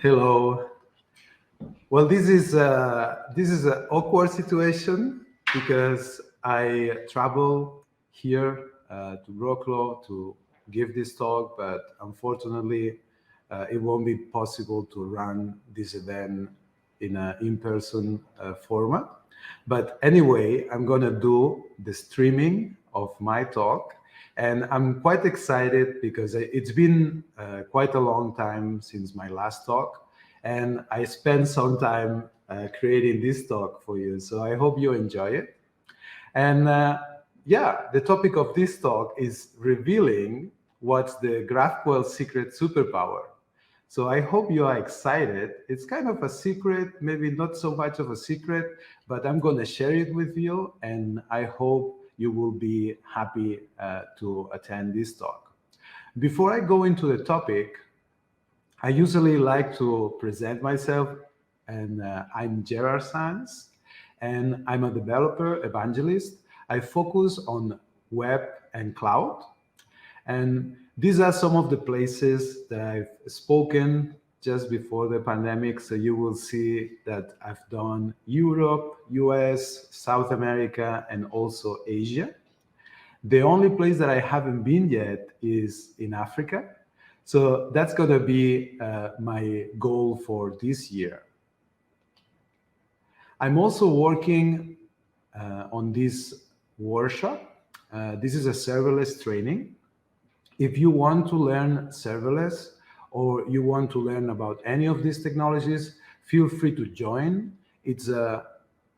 Hello. Well, this is an awkward situation because I travel here to Wroclaw to give this talk, but unfortunately, it won't be possible to run this event in an in-person format. But anyway, I'm gonna do the streaming of my talk, and I'm quite excited because it's been quite a long time since my last talk, and I spent some time creating this talk for you. So I hope you enjoy it. And yeah, the topic of this talk is revealing what's the GraphQL secret superpower. So I hope you are excited. It's kind of a secret, maybe not so much of a secret, but I'm going to share it with you, and I hope you will be happy to attend this talk. Before I go into the topic, I usually like to present myself, and I'm Gerard Sans, and I'm a developer evangelist. I focus on web and cloud, and these are some of the places that I've spoken just before the pandemic. So you will see that I've done Europe, US, South America, and also Asia. The only place that I haven't been yet is in Africa. So that's going to be my goal for this year. I'm also working on this workshop. This is a serverless training. If you want to learn serverless or you want to learn about any of these technologies, feel free to join. It's a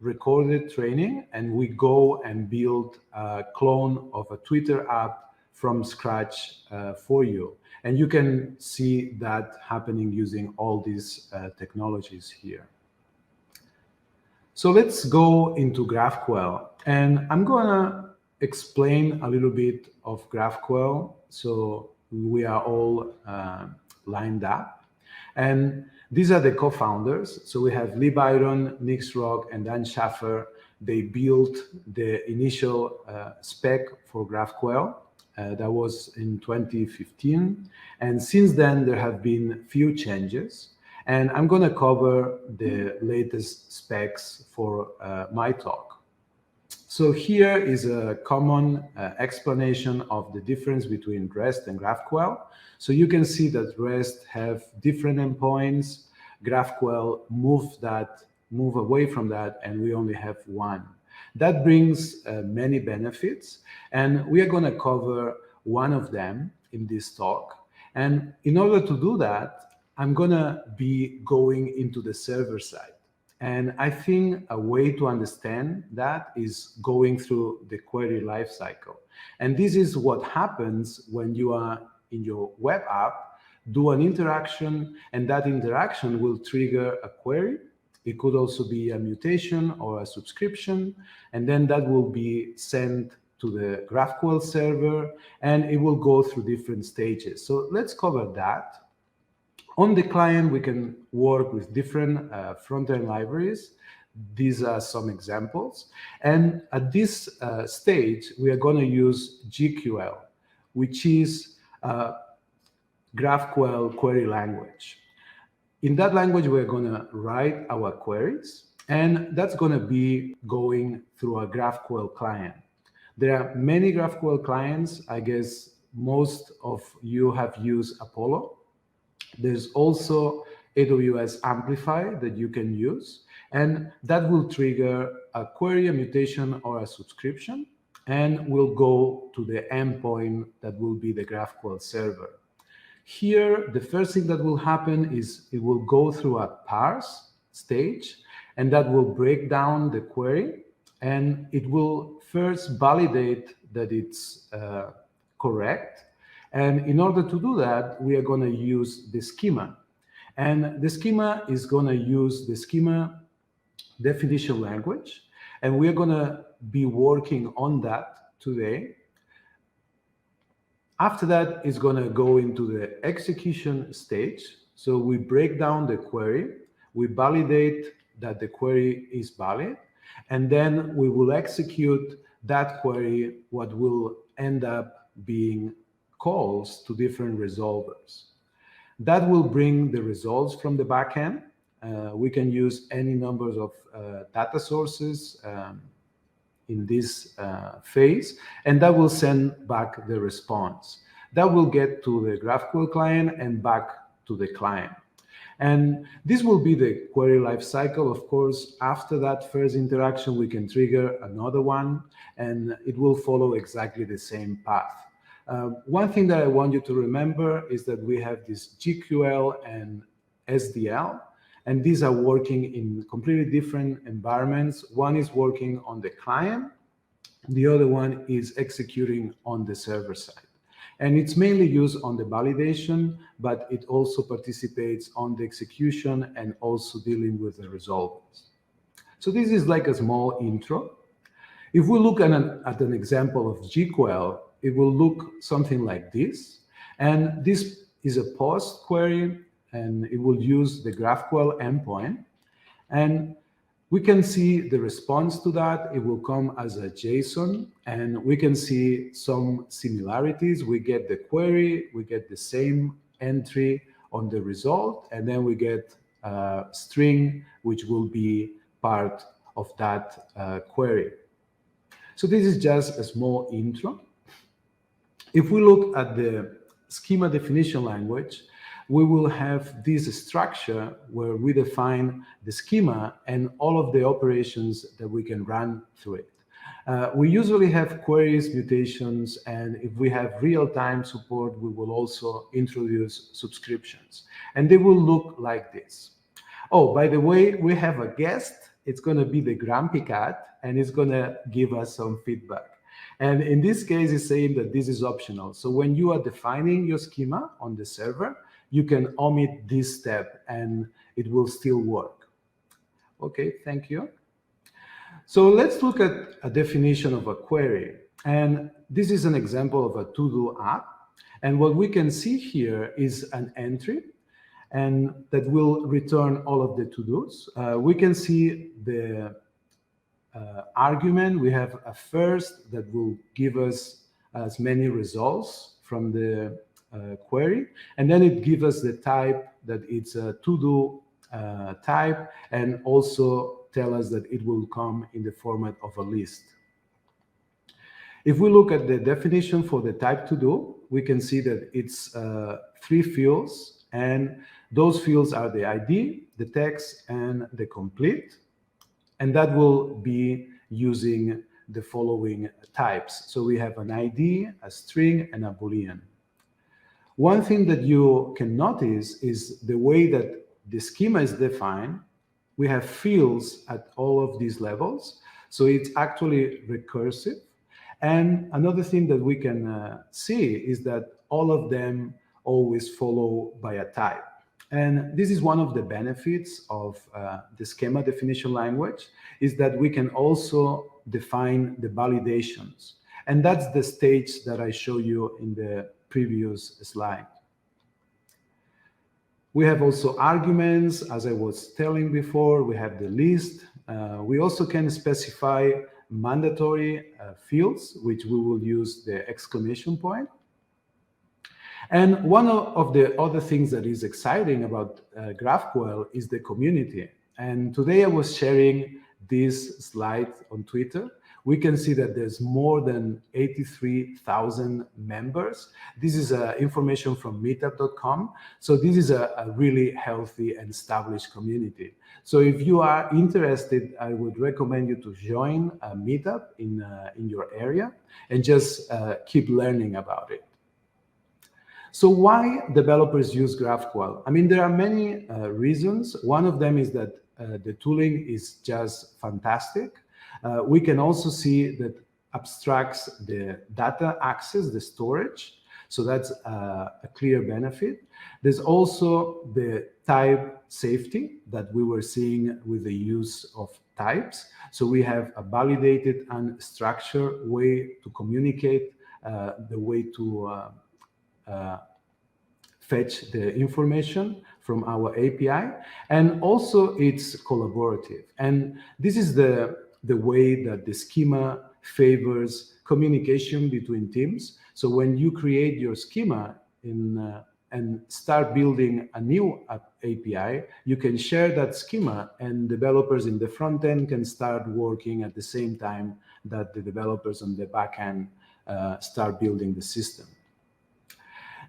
recorded training, and we go and build a clone of a Twitter app from scratch for you. And you can see that happening using all these technologies here. So let's go into GraphQL. And I'm going to explain a little bit of GraphQL so we are all lined up. And these are the co-founders. So we have Lee Byron, Nick Rock, and Dan Schaffer. They built the initial spec for GraphQL. That was in 2015. And since then, there have been few changes. And I'm going to cover the latest specs for my talk. So here is a common explanation of the difference between REST and GraphQL. So you can see that REST have different endpoints. GraphQL move away from that, and we only have one. That brings many benefits, and we are going to cover one of them in this talk. And in order to do that, I'm going to be going into the server side. And I think a way to understand that is going through the query lifecycle. And this is what happens when you are in your web app, do an interaction, and that interaction will trigger a query. It could also be a mutation or a subscription, and then that will be sent to the GraphQL server, and it will go through different stages. So let's cover that. On the client, we can work with different front-end libraries. These are some examples. And at this stage, we are going to use GQL, which is GraphQL query language. In that language, we're going to write our queries, and that's going to be going through a GraphQL client. There are many GraphQL clients. I guess most of you have used Apollo. There's also AWS Amplify that you can use, and that will trigger a query, a mutation, or a subscription, and will go to the endpoint that will be the GraphQL server. Here, the first thing that will happen is it will go through a parse stage, and that will break down the query, and it will first validate that it's correct. And in order to do that, we are going to use the schema. And the schema is going to use the schema definition language. And we are going to be working on that today. After that, it's going to go into the execution stage. So we break down the query. We validate that the query is valid. And then we will execute that query, what will end up being calls to different resolvers. That will bring the results from the backend. We can use any numbers of data sources in this phase, and that will send back the response. That will get to the GraphQL client and back to the client. And this will be the query lifecycle. Of course, after that first interaction, we can trigger another one, and it will follow exactly the same path. One thing that I want you to remember is that we have this GQL and SDL, and these are working in completely different environments. One is working on the client, the other one is executing on the server side. And it's mainly used on the validation, but it also participates on the execution and also dealing with the results. So this is like a small intro. If we look at an example of GQL, it will look something like this. And this is a post query, and it will use the GraphQL endpoint. And we can see the response to that. It will come as a JSON, and we can see some similarities. We get the query, we get the same entry on the result, and then we get a string, which will be part of that query. So this is just a small intro. If we look at the schema definition language, we will have this structure where we define the schema and all of the operations that we can run through it. We usually have queries, mutations, and if we have real-time support, we will also introduce subscriptions. And they will look like this. Oh, by the way, we have a guest. It's going to be the Grumpy Cat, and it's going to give us some feedback. And in this case, it's saying that this is optional. So when you are defining your schema on the server, you can omit this step and it will still work. Okay, thank you. So let's look at a definition of a query. And this is an example of a to-do app. And what we can see here is an entry, and that will return all of the to-dos. We can see the argument. We have a first that will give us as many results from the query, and then it gives us the type that it's a to-do type, and also tell us that it will come in the format of a list. If we look at the definition for the type to-do, we can see that it's 3 fields, and those fields are the ID, the text, and the complete, and that will be using the following types. So we have an ID, a string, and a Boolean. One thing that you can notice is the way that the schema is defined. We have fields at all of these levels, so it's actually recursive. And another thing that we can see is that all of them always follow by a type. And this is one of the benefits of the schema definition language, is that we can also define the validations. And that's the stage that I show you in the previous slide. We have also arguments, as I was telling before. We have the list. We also can specify mandatory fields, which we will use the exclamation point. And one of the other things that is exciting about GraphQL is the community. And today I was sharing this slide on Twitter. We can see that there's more than 83,000 members. This is information from meetup.com. So this is a really healthy and established community. So if you are interested, I would recommend you to join a meetup in your area and just keep learning about it. So why developers use GraphQL? I mean, there are many reasons. One of them is that the tooling is just fantastic. We can also see that abstracts the data access, the storage. So that's a clear benefit. There's also the type safety that we were seeing with the use of types. So we have a validated and structured way to communicate, the way to fetch the information from our API. And also it's collaborative. And this is the way that the schema favors communication between teams. So when you create your schema and start building a new API, you can share that schema, and developers in the front end can start working at the same time that the developers on the back end start building the system.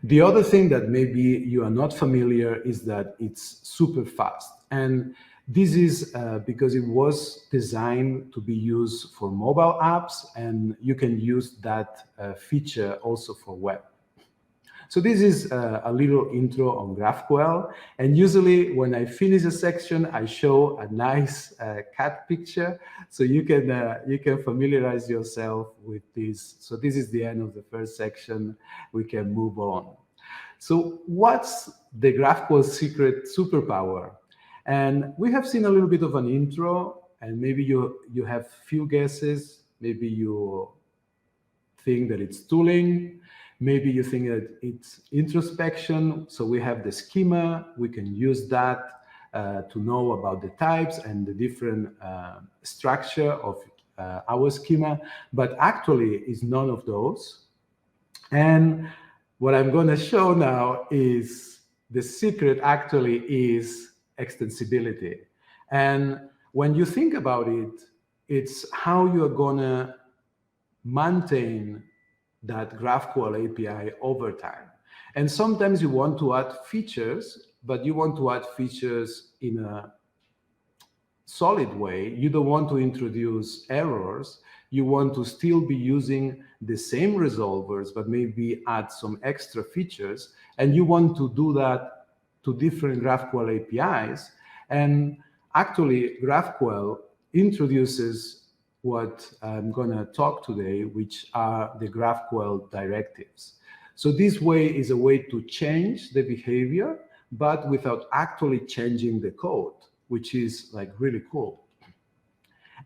The other thing that maybe you are not familiar is that it's super fast. And this is because it was designed to be used for mobile apps, and you can use that feature also for web. So this is a little intro on GraphQL. And usually when I finish a section, I show a nice cat picture. So you can familiarize yourself with this. So this is the end of the first section. We can move on. So what's the GraphQL secret superpower? And we have seen a little bit of an intro, and maybe you have few guesses. Maybe you think that it's tooling. Maybe you think that it's introspection. So we have the schema. We can use that to know about the types and the different structure of our schema. But actually, it's none of those. And what I'm going to show now is the secret actually is extensibility. And when you think about it, it's how you're going to maintain that GraphQL API over time. And sometimes you want to add features, but you want to add features in a solid way. You don't want to introduce errors. You want to still be using the same resolvers, but maybe add some extra features. And you want to do that to different GraphQL APIs. And actually, GraphQL introduces what I'm going to talk today, which are the GraphQL directives. So this way is a way to change the behavior, but without actually changing the code, which is like really cool.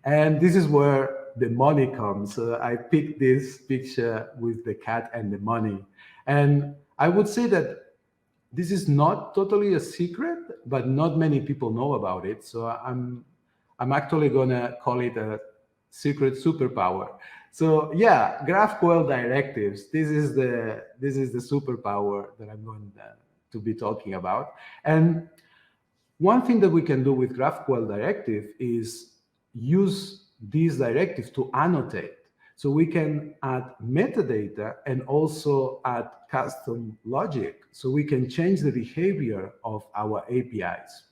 And this is where the money comes. I picked this picture with the cat and the money. And I would say that this is not totally a secret, but not many people know about it. So I'm actually going to call it a secret superpower. So yeah, GraphQL directives. This is the superpower that I'm going to be talking about. And one thing that we can do with GraphQL directive is use these directives to annotate. So we can add metadata and also add custom logic. So we can change the behavior of our APIs.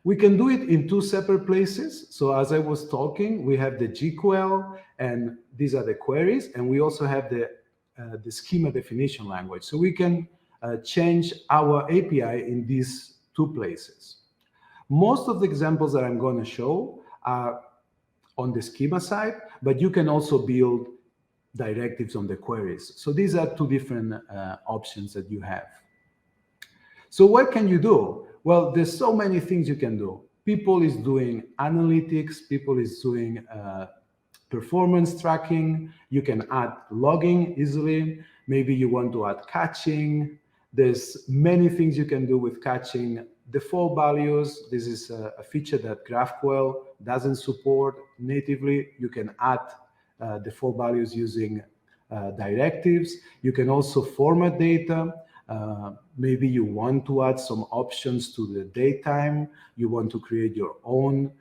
We can do it in two separate places. So as I was talking, we have the GQL, and these are the queries, and we also have the schema definition language. So we can change our API in these two places. Most of the examples that I'm going to show are on the schema side, but you can also build directives on the queries. So these are two different options that you have. So what can you do? Well, there's so many things you can do. People is doing analytics, people is doing performance tracking. You can add logging easily. Maybe you want to add caching. There's many things you can do with caching. Default values, this is a feature that GraphQL doesn't support natively. You can add default values using directives. You can also format data. Maybe you want to add some options to the datetime. You want to create your own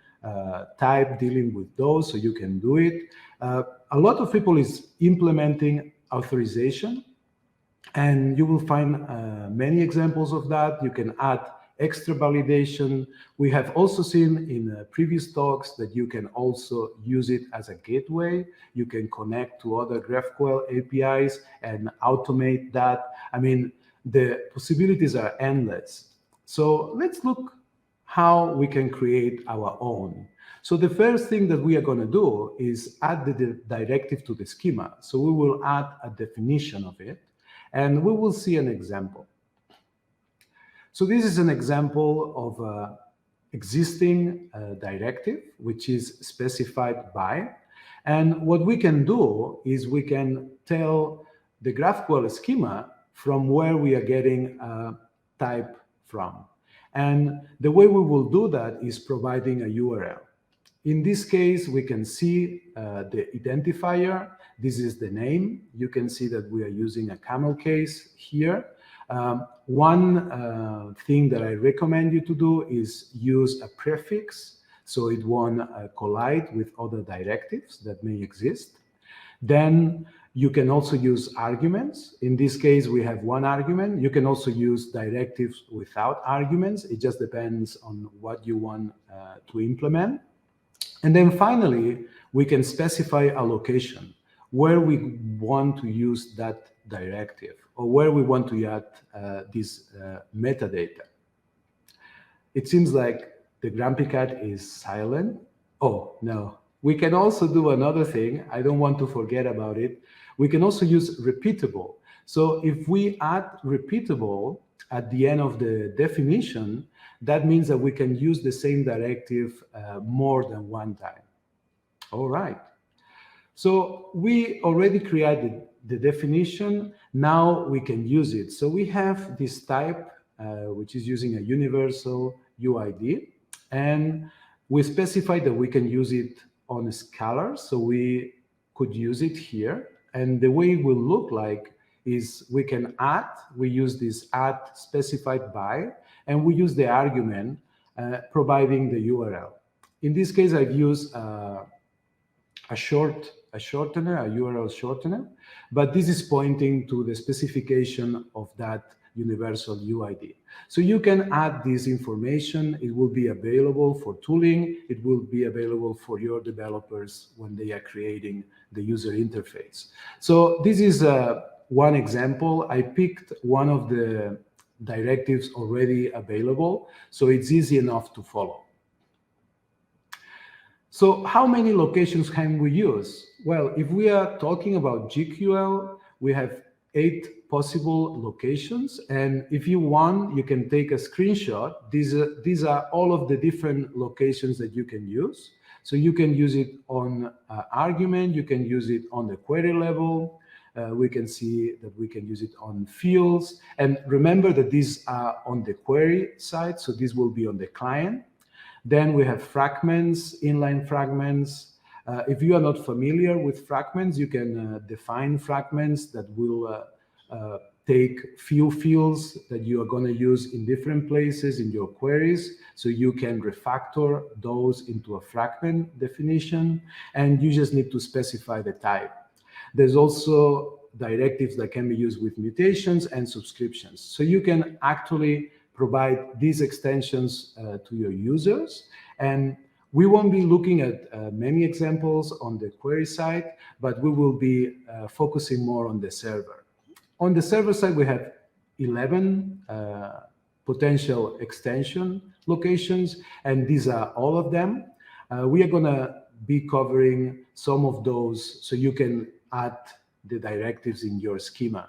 type dealing with those, so you can do it. A lot of people is implementing authorization, and you will find many examples of that. You can add extra validation. We have also seen in previous talks that you can also use it as a gateway. You can connect to other GraphQL APIs and automate that. I mean, the possibilities are endless. So let's look how we can create our own. So the first thing that we are going to do is add the directive to the schema. So we will add a definition of it, and we will see an example. So this is an example of an existing directive, which is specified by. And what we can do is we can tell the GraphQL schema from where we are getting a type from. And the way we will do that is providing a URL. In this case, we can see the identifier. This is the name. You can see that we are using a camel case here. One thing that I recommend you to do is use a prefix so it won't collide with other directives that may exist. Then you can also use arguments. In this case, we have one argument. You can also use directives without arguments. It just depends on what you want to implement. And then finally, we can specify a location where we want to use that directive or where we want to add this metadata. It seems like the Grumpy Cat is silent. Oh, no. We can also do another thing. I don't want to forget about it. We can also use repeatable. So if we add repeatable at the end of the definition, that means that we can use the same directive more than one time. All right. So we already created the definition. Now we can use it. So we have this type, which is using a universal UID. And we specified that we can use it on a scalar. So we could use it here. And the way it will look like is we can add, we use this add specified by, and we use the argument providing the URL. In this case, I've used a shortener, a URL shortener, but this is pointing to the specification of that universal UID. So you can add this information. It will be available for tooling. It will be available for your developers when they are creating the user interface. So this is one example. I picked one of the directives already available, so it's easy enough to follow. So how many locations can we use? Well, if we are talking about GQL, we have 8 possible locations. And if you want, you can take a screenshot. These are all of the different locations that you can use. So you can use it on argument. You can use it on the query level. We can see that we can use it on fields. And remember that these are on the query side. So this will be on the client. Then we have fragments, inline fragments. If you are not familiar with fragments, you can define fragments that will take few fields that you are going to use in different places in your queries. So you can refactor those into a fragment definition, and you just need to specify the type. There's also directives that can be used with mutations and subscriptions. So you can actually provide these extensions to your users. And we won't be looking at many examples on the query side, but we will be focusing more on the server. On the server side, we have 11 potential extension locations, and these are all of them. We are going to be covering some of those so you can add the directives in your schema.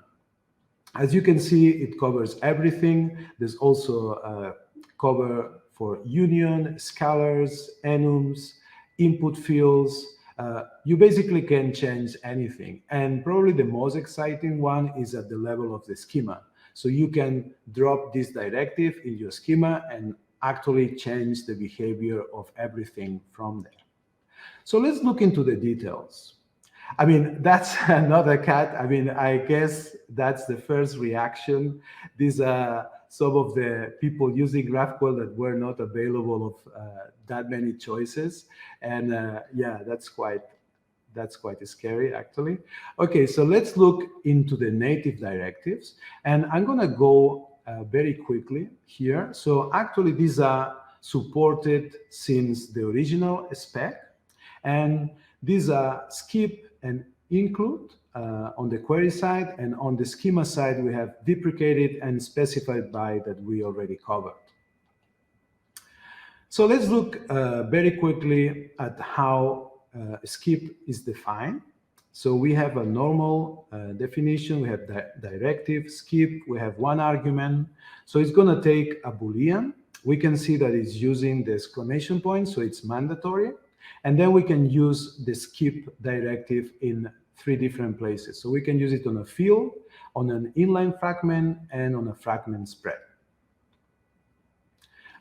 As you can see, it covers everything. There's also a cover for union, scalars, enums, input fields. You basically can change anything. And probably the most exciting one is at the level of the schema. So you can drop this directive in your schema and actually change the behavior of everything from there. So let's look into the details. I mean, that's another cat. I mean, I guess that's the first reaction. These are some of the people using GraphQL that were not available of that many choices. And yeah, that's quite scary, actually. Okay, so let's look into the native directives. And I'm going to go very quickly here. So actually, these are supported since the original spec. And these are skip and include on the query side, and on the schema side, we have deprecated and specified by that we already covered. So let's look very quickly at how skip is defined. So we have a normal definition. We have directive, skip. We have one argument. So it's going to take a Boolean. We can see that it's using the exclamation point, so it's mandatory. And then we can use the skip directive in 3 different places. So we can use it on a field, on an inline fragment, and on a fragment spread.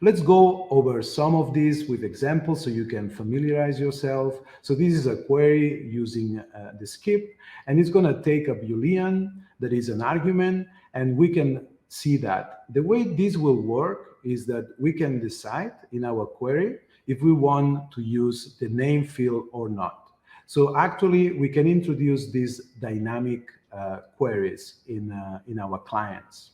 Let's go over some of these with examples so you can familiarize yourself. So this is a query using the skip, and it's going to take a Boolean that is an argument, and we can see that. The way this will work is that we can decide in our query if we want to use the name field or not. So actually, we can introduce these dynamic queries in our clients.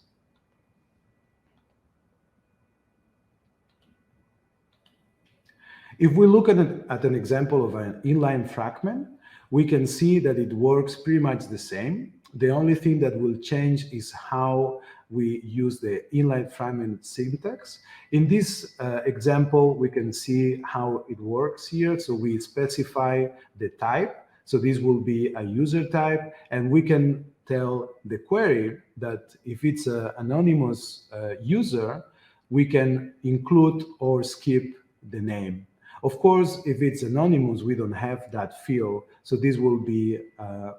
If we look at an example of an inline fragment, we can see that it works pretty much the same. The only thing that will change is how we use the inline fragment syntax. In this example, we can see how it works here. So we specify the type. So this will be a user type, and we can tell the query that if it's an anonymous user, we can include or skip the name. Of course, if it's anonymous, we don't have that field. So this will be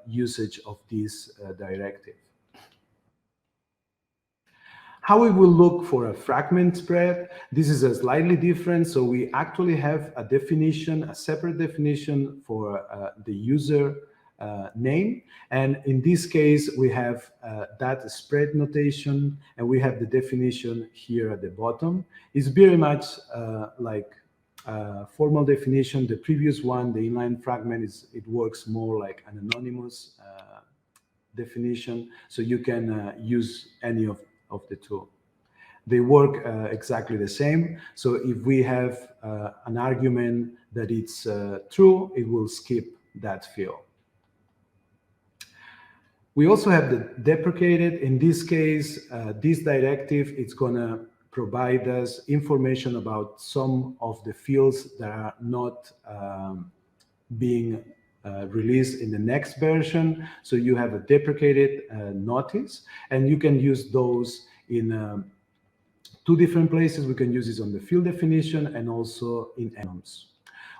usage of this directive. How we will look for a fragment spread, this is a slightly different. So we actually have a definition, a separate definition for the user name. And in this case, we have that spread notation, and we have the definition here at the bottom. It's very much like formal definition. The previous one, the inline fragment, it works more like an anonymous definition. So you can use any of the two. They work exactly the same. So if we have an argument that it's true, it will skip that field. We also have the deprecated. In this case, this directive, it's gonna provide us information about some of the fields that are not being released in the next version. So you have a deprecated notice, and you can use those in two different places. We can use this on the field definition and also in enums.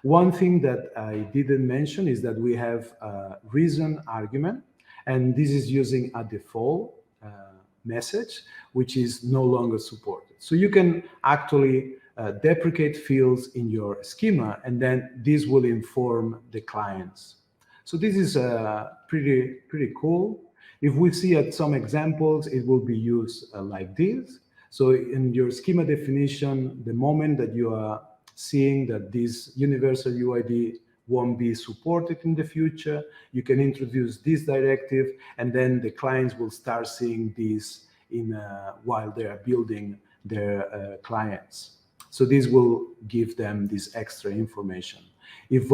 One thing that I didn't mention is that we have a reason argument, and this is using a default message, which is no longer supported. So you can actually deprecate fields in your schema, and then this will inform the clients. So this is pretty cool. If we see at some examples, it will be used like this. So in your schema definition, the moment that you are seeing that this universal UID won't be supported in the future, you can introduce this directive, and then the clients will start seeing this while they are building their clients. So this will give them this extra information. If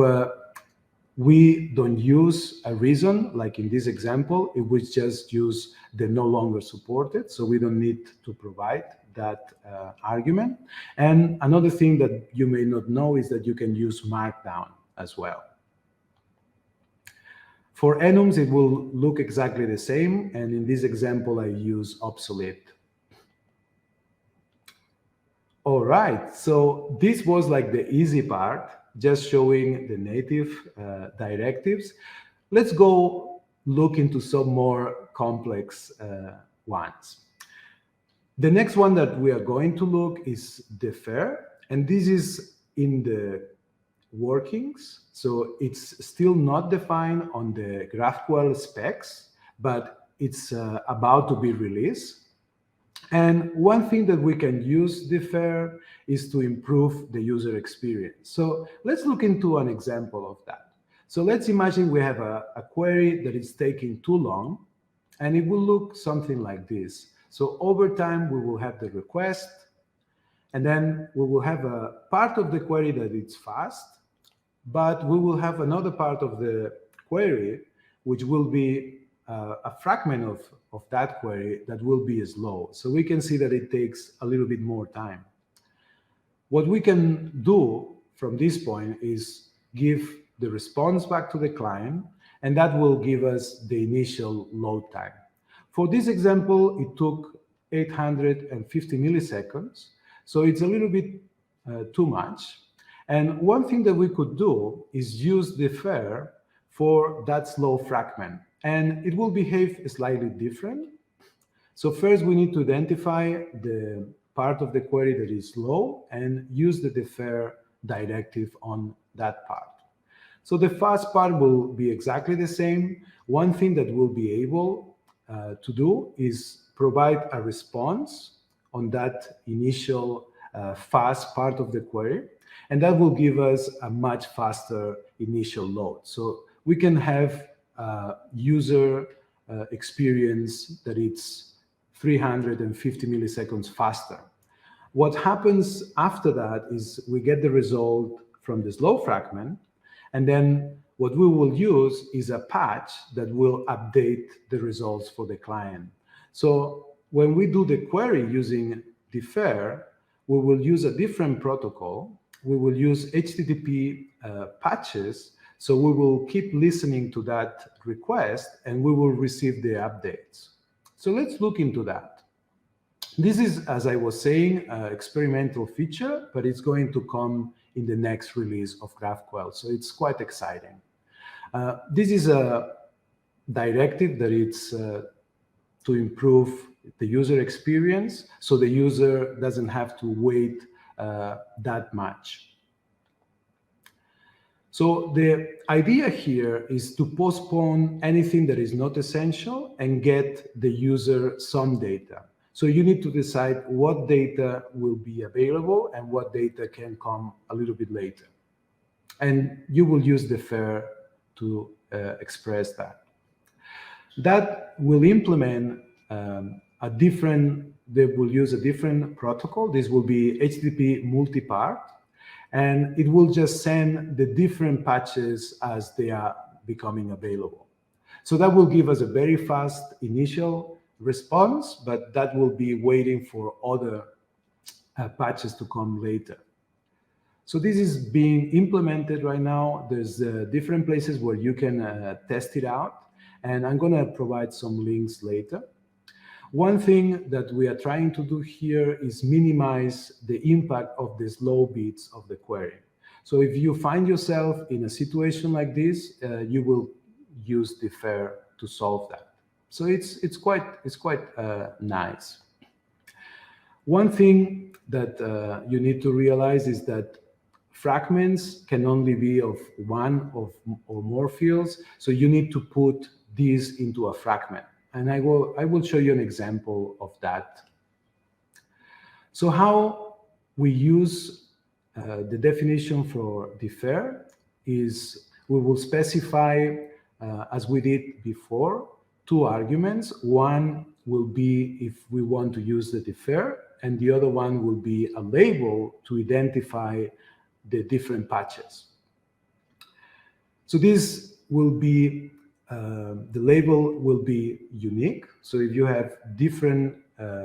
we don't use a reason, like in this example, it would just use the no longer supported, so we don't need to provide that argument. And another thing that you may not know is that you can use Markdown as well. For enums, it will look exactly the same, and in this example, I use obsolete. All right, so this was like the easy part, just showing the native directives. Let's go look into some more complex ones. The next one that we are going to look is defer, and this is in the workings. So it's still not defined on the GraphQL specs, but it's about to be released. And one thing that we can use defer is to improve the user experience. So let's look into an example of that. So let's imagine we have a query that is taking too long, and it will look something like this. So over time, we will have the request, and then we will have a part of the query that it's fast, but we will have another part of the query which will be a fragment of that query that will be slow. So we can see that it takes a little bit more time. What we can do from this point is give the response back to the client, and that will give us the initial load time. For this example, it took 850 milliseconds, so it's a little bit too much. And one thing that we could do is use defer for that slow fragment, and it will behave slightly different. So first we need to identify the part of the query that is slow and use the defer directive on that part. So the fast part will be exactly the same. One thing that we'll be able to do is provide a response on that initial fast part of the query, and that will give us a much faster initial load. So we can have user experience that it's 350 milliseconds faster. What happens after that is we get the result from the slow fragment, and then what we will use is a patch that will update the results for the client. So when we do the query using defer, we will use a different protocol. We will use HTTP patches. So we will keep listening to that request and we will receive the updates. So let's look into that. This is, as I was saying, an experimental feature, but it's going to come in the next release of GraphQL. So it's quite exciting. This is a directive that it's to improve the user experience, so the user doesn't have to wait that much. So the idea here is to postpone anything that is not essential and get the user some data. So you need to decide what data will be available and what data can come a little bit later. And you will use defer to express that. That will implement they will use a different protocol. This will be HTTP multipart, and it will just send the different patches as they are becoming available. So that will give us a very fast initial response, but that will be waiting for other patches to come later. So this is being implemented right now. There's different places where you can test it out, and I'm going to provide some links later. One thing that we are trying to do here is minimize the impact of the slow bits of the query. So if you find yourself in a situation like this, you will use defer to solve that. So it's quite nice. One thing that you need to realize is that fragments can only be of one or more fields. So you need to put these into a fragment. And I will show you an example of that. So how we use the definition for defer is we will specify, as we did before, two arguments. One will be if we want to use the defer, and the other one will be a label to identify the different patches. So this will be the label will be unique. So if you have different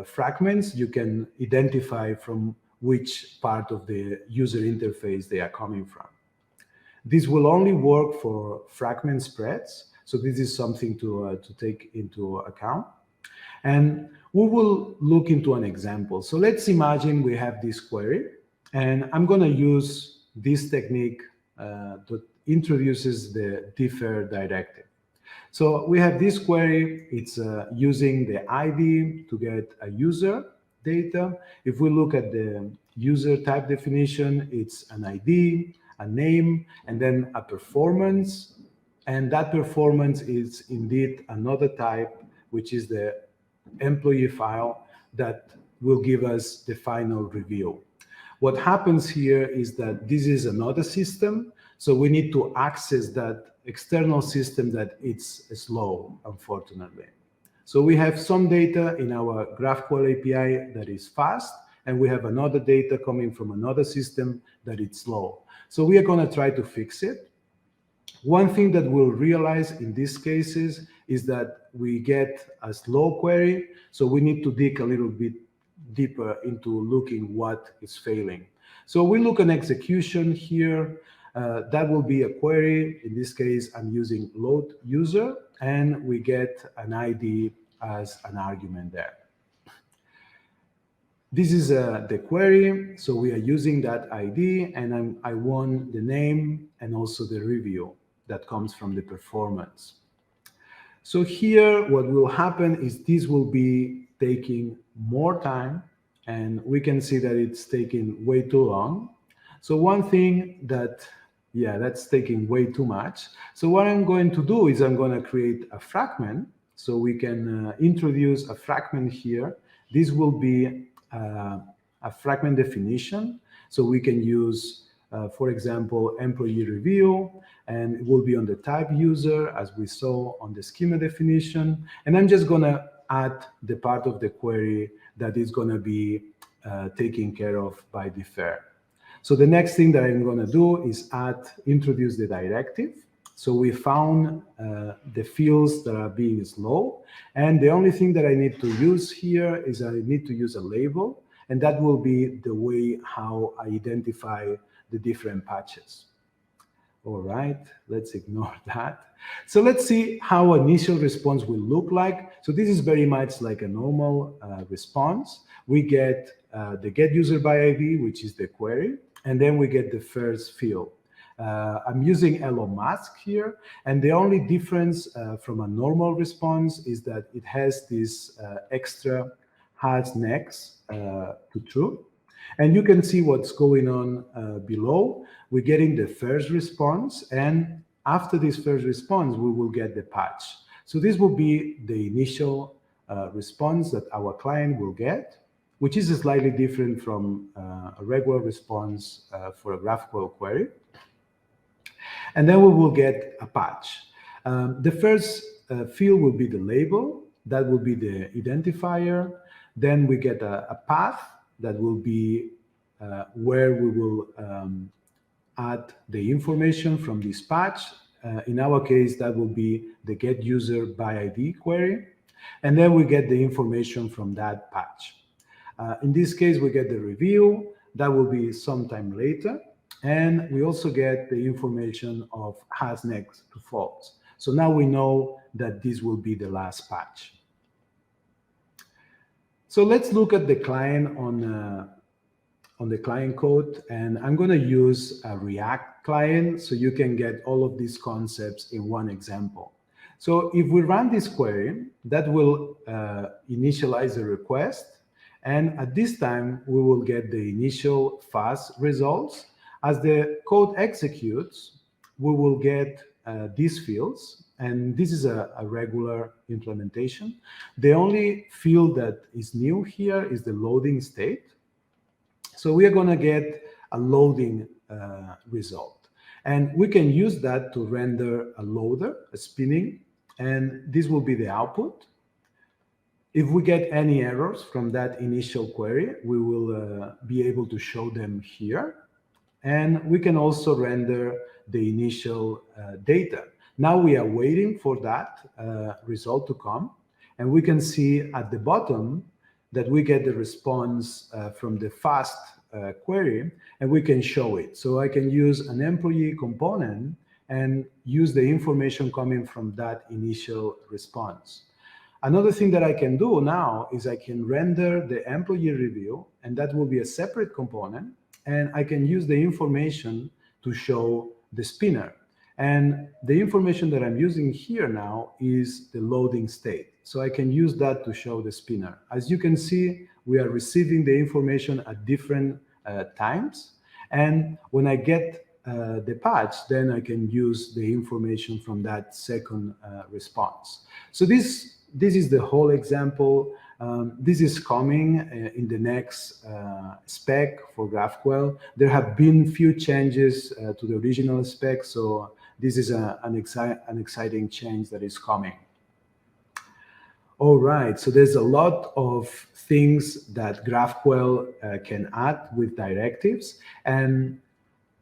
fragments, you can identify from which part of the user interface they are coming from. This will only work for fragment spreads. So this is something to take into account. And we will look into an example. So let's imagine we have this query, and I'm going to use this technique that introduces the defer directive. So we have this query. It's using the ID to get a user data. If we look at the user type definition, it's an ID, a name, and then a performance. And that performance is indeed another type, which is the employee file that will give us the final review. What happens here is that this is another system. So we need to access that external system that it's slow, unfortunately. So we have some data in our GraphQL API that is fast, and we have another data coming from another system that is slow. So we are going to try to fix it. One thing that we'll realize in these cases is that we get a slow query, so we need to dig a little bit deeper into looking what is failing. So we look at execution here. That will be a query. In this case, I'm using load user, and we get an ID as an argument there. This is the query. So we are using that ID, and I want the name and also the review that comes from the performance. So here, what will happen is this will be taking more time, and we can see that it's taking way too long. So one thing that, yeah, that's taking way too much. So what I'm going to do is I'm going to create a fragment. So we can introduce a fragment here. This will be a fragment definition. So we can use, for example, employee review, and it will be on the type user, as we saw on the schema definition. And I'm just going to add the part of the query that is going to be taken care of by defer. So the next thing that I'm going to do is introduce the directive. So we found the fields that are being slow. And the only thing that I need to use here is I need to use a label. And that will be the way how I identify the different patches. All right, let's ignore that. So let's see how initial response will look like. So this is very much like a normal response. We get the get user by ID, which is the query, and then we get the first field. I'm using Elon Musk here, and the only difference from a normal response is that it has this extra has next to true. And you can see what's going on below. We're getting the first response, and after this first response, we will get the patch. So this will be the initial response that our client will get, which is slightly different from a regular response for a GraphQL query. And then we will get a patch. The first field will be the label. That will be the identifier. Then we get a path that will be where we will add the information from this patch. In our case, that will be the get user by ID query. And then we get the information from that patch. In this case, we get the review. That will be sometime later. And we also get the information of has next to false. So now we know that this will be the last patch. So let's look at the client on the client code, and I'm going to use a React client so you can get all of these concepts in one example. So if we run this query, that will initialize a request, and at this time we will get the initial fast results. As the code executes, we will get these fields, and this is a regular implementation. The only field that is new here is the loading state. So we are going to get a loading result. And we can use that to render a loader, a spinning, and this will be the output. If we get any errors from that initial query, we will be able to show them here. And we can also render the initial data. Now we are waiting for that result to come. And we can see at the bottom that we get the response from the fast query, and we can show it. So I can use an employee component and use the information coming from that initial response. Another thing that I can do now is I can render the employee review, and that will be a separate component, and I can use the information to show the spinner. And the information that I'm using here now is the loading state. So I can use that to show the spinner. As you can see, we are receiving the information at different times. And when I get the patch, then I can use the information from that second response. So this is the whole example. This is coming in the next spec for GraphQL. There have been few changes to the original spec, so this is an exciting change that is coming. All right, so there's a lot of things that GraphQL can add with directives. And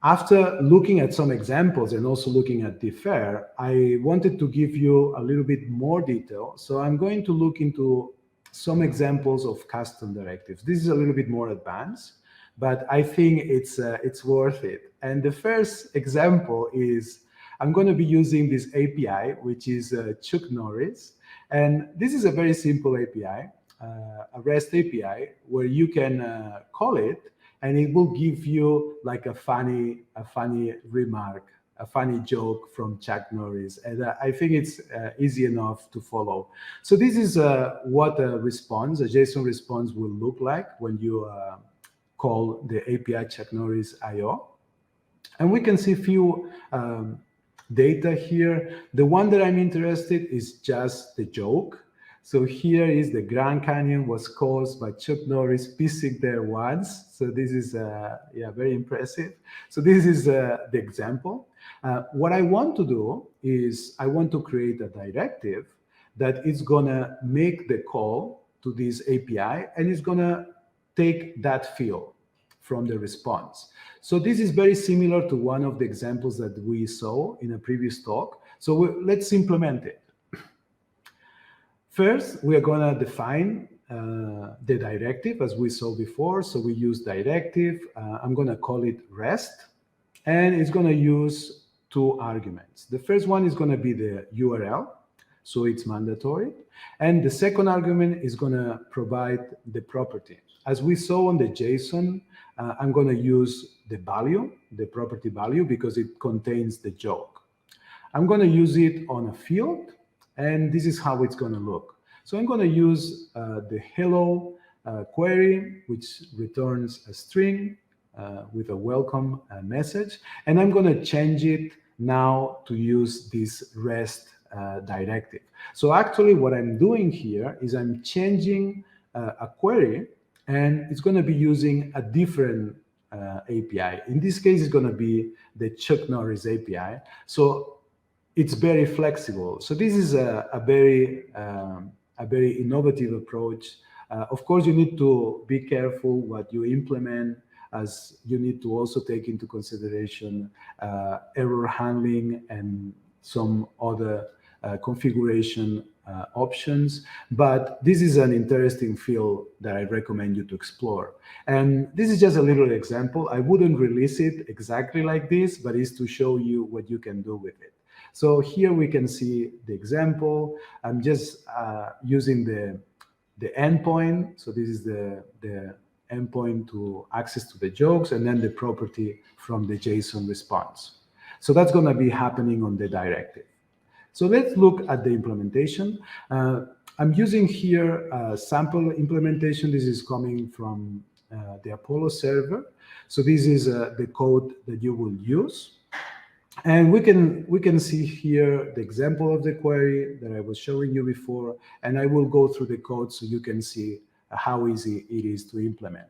after looking at some examples and also looking at defer, I wanted to give you a little bit more detail. So I'm going to look into some examples of custom directives. This is a little bit more advanced, but I think it's worth it. And the first example is I'm going to be using this API, which is Chuck Norris. And this is a very simple API, a REST API, where you can call it, and it will give you like a funny remark, a funny joke from Chuck Norris. And I think it's easy enough to follow. So this is what a response, a JSON response will look like when you call the API Chuck Norris IO. And we can see a few data here. The one that I'm interested is just the joke. So here is the Grand Canyon was caused by Chuck Norris pissing there once. So this is, yeah, very impressive. So this is the example. What I want to do is I want to create a directive that is gonna make the call to this API and it's gonna take that field from the response. So this is very similar to one of the examples that we saw in a previous talk. So let's implement it. First, we are going to define the directive as we saw before. So we use directive. I'm going to call it REST, and it's going to use two arguments. The first one is going to be the URL, so it's mandatory. And the second argument is going to provide the property. As we saw on the JSON, I'm going to use the value, the property value, because it contains the joke. I'm going to use it on a field, and this is how it's going to look. So I'm going to use the hello query, which returns a string with a welcome message. And I'm going to change it now to use this REST directive. So actually what I'm doing here is I'm changing a query, and it's going to be using a different API. In this case, it's going to be the Chuck Norris API. So it's very flexible. So this is a very innovative approach. Of course, you need to be careful what you implement, as you need to also take into consideration error handling and some other configuration options. But this is an interesting field that I recommend you to explore. And this is just a little example. I wouldn't release it exactly like this, but it's to show you what you can do with it. So here we can see the example. I'm just using the endpoint. So this is the endpoint to access to the jokes, and then the property from the JSON response. So that's going to be happening on the directive. So let's look at the implementation. I'm using here a sample implementation. This is coming from the Apollo server. So this is the code that you will use. And we can see here the example of the query that I was showing you before, and I will go through the code so you can see how easy it is to implement.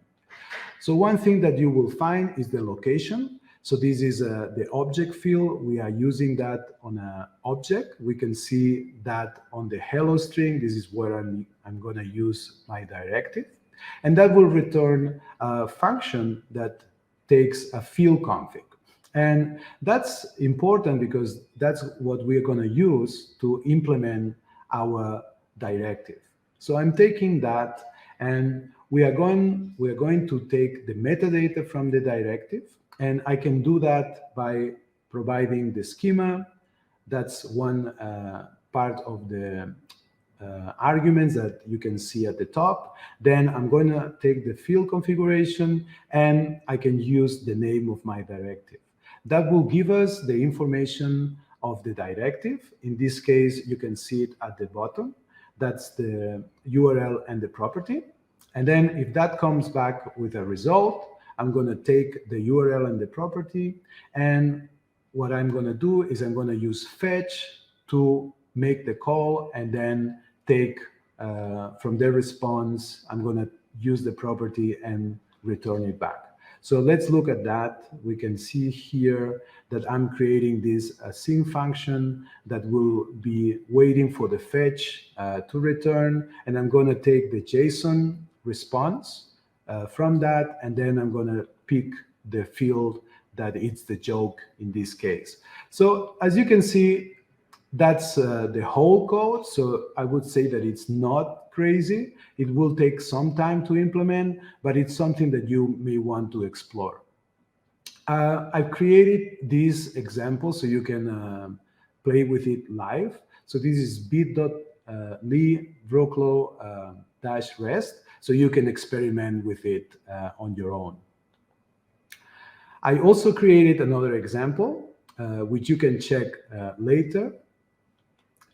So one thing that you will find is the location. So this is the object field. We are using that on an object. We can see that on the hello string. This is where I'm going to use my directive. And that will return a function that takes a field config. And that's important because that's what we're going to use to implement our directive. So I'm taking that, and we are going to take the metadata from the directive, and I can do that by providing the schema. That's one part of the arguments that you can see at the top. Then I'm going to take the field configuration, and I can use the name of my directive. That will give us the information of the directive. In this case, you can see it at the bottom. That's the URL and the property. And then if that comes back with a result, I'm going to take the URL and the property. And what I'm going to do is I'm going to use fetch to make the call, and then take from the response, I'm going to use the property and return it back. So let's look at that. We can see here that I'm creating this async function that will be waiting for the fetch to return. And I'm going to take the JSON response from that, and then I'm going to pick the field that it's the joke in this case. So as you can see, that's the whole code. So I would say that it's not crazy. It will take some time to implement, but it's something that you may want to explore. I've created this example so you can play with it live. So this is bit.ly Wroclaw -rest, so you can experiment with it on your own. I also created another example, which you can check later.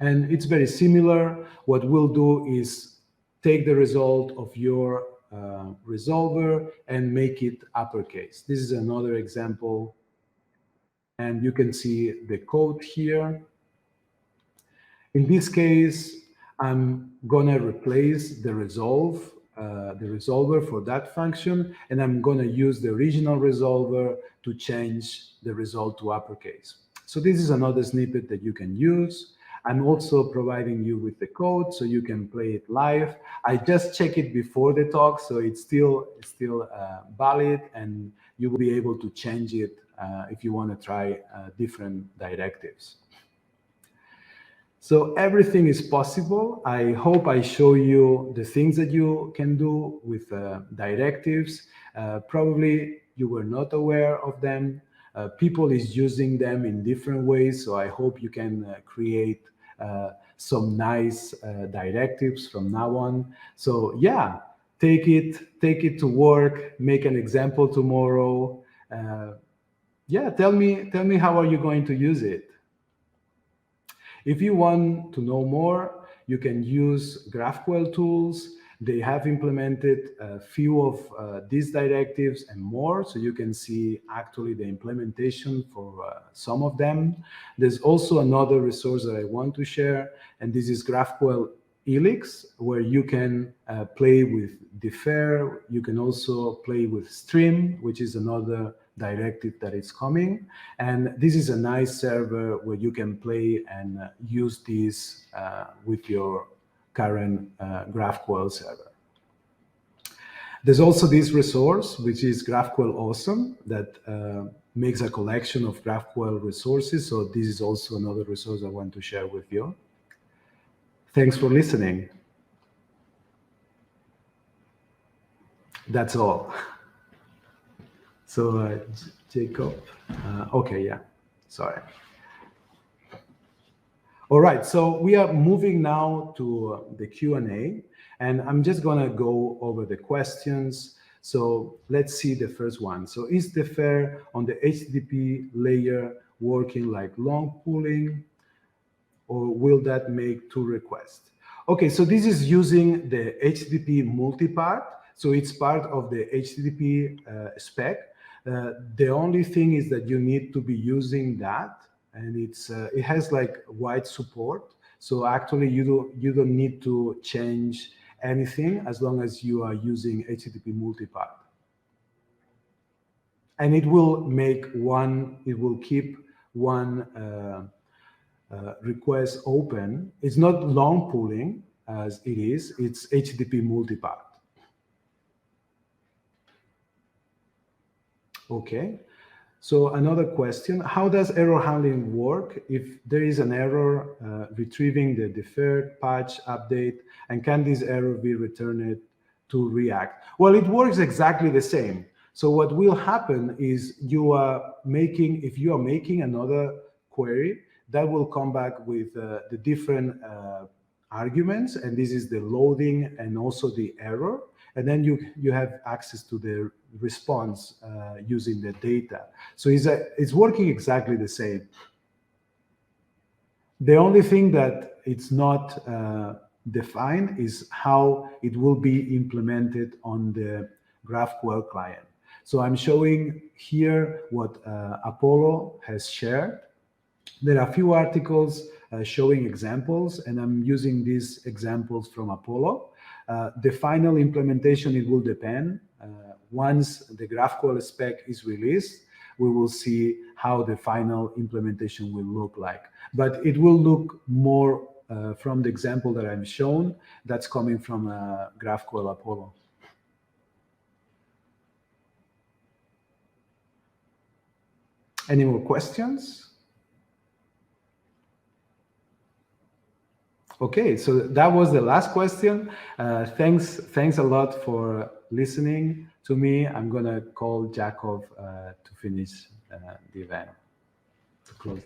And it's very similar. What we'll do is take the result of your resolver and make it uppercase. This is another example. and you can see the code here. In this case, I'm gonna replace the resolver for that function, and I'm gonna use the original resolver to change the result to uppercase. So this is another snippet that you can use. I'm also providing you with the code so you can play it live. I just checked it before the talk, so it's still valid, and you will be able to change it if you want to try different directives. So everything is possible. I hope I show you the things that you can do with directives. Probably you were not aware of them. People is using them in different ways, so I hope you can create some nice directives from now on. So yeah, take it to work, make an example tomorrow. Yeah, tell me how are you going to use it? If you want to know more, you can use GraphQL tools. They have implemented a few of these directives and more, so you can see actually the implementation for some of them. There's also another resource that I want to share, and this is GraphQL Elix, where you can play with defer. You can also play with stream, which is another directive that is coming. And this is a nice server where you can play and use this with your current GraphQL server. There's also this resource, which is GraphQL Awesome, that makes a collection of GraphQL resources. So this is also another resource I want to share with you. Thanks for listening. That's all. So Jacob, okay, yeah, sorry. All right, so we are moving now to the Q&A, and I'm just gonna go over the questions. So let's see the first one. So is defer on the HTTP layer working like long pooling, or will that make two requests? Okay, so this is using the HTTP multipart. So it's part of the HTTP spec. The only thing is that you need to be using that, and it has like wide support. So actually you don't need to change anything as long as you are using HTTP multipart. And it will keep one request open. It's not long pooling as it is, it's HTTP multipart. Okay, so another question, how does error handling work if there is an error retrieving the deferred patch update, and can this error be returned to React? Well, it works exactly the same. So what will happen is if you are making another query, that will come back with the different arguments, and this is the loading and also the error. And then you have access to the response using the data. So it's working exactly the same. The only thing that it's not defined is how it will be implemented on the GraphQL client. So I'm showing here what Apollo has shared. There are a few articles showing examples, and I'm using these examples from Apollo. The final implementation, it will depend. Once the GraphQL spec is released, we will see how the final implementation will look like. But it will look more from the example that I've shown, that's coming from GraphQL Apollo. Any more questions? Okay, so that was the last question. Thanks a lot for listening to me. I'm gonna call Jacob to finish the event, to close.